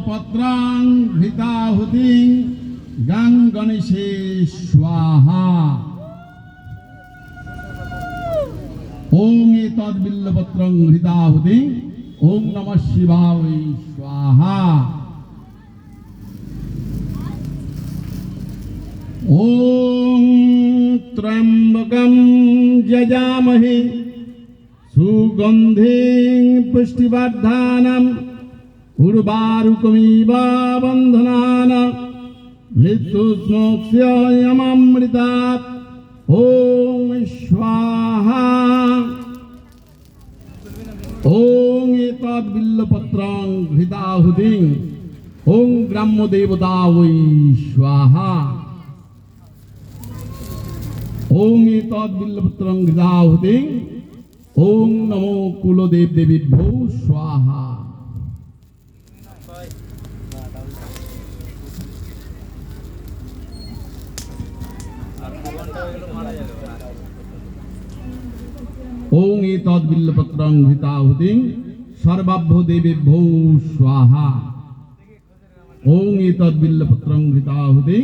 বিল্লপত্রাং ঘৃতাহুতিং গাং গণেশে স্বাহা। ওং এতদ বিল্লপত্রং ঘৃতাহুতিং ওং নমঃ শিবায় স্বাহা। ওং ত্র্যম্বকং যজামহে সুগন্ধিং পুষ্টিবর্ধনং উর্বারুকমিব বন্ধনানাং মৃত্যুস্মোক্ষ্যয়মৃতাৎ। ওং স্বাহা। ওং এতদ বিল্লপত্রং ঘৃতাহুতিং ওং গ্রাম্য দেবতায় স্বাহা। ওং এতদ বিল্লপত্রং ঘৃতাহুতিং ওং নমো কুলদেব দেবীভ্যো স্বাহা। ওং এতদ বিল্লপত্রং ঘৃতাহুতিং সর্বাভ্য দেবেভ্যো স্বাহা। ওং এতদ বিল্লপত্রং ঘৃতাহুতিং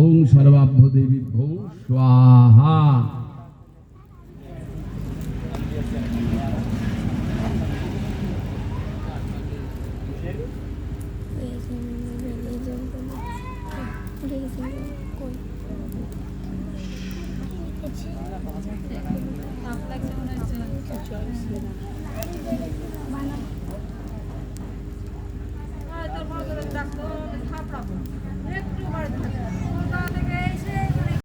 ওং সর্বাভ্য দেবেভ্যো স্বাহা। একটু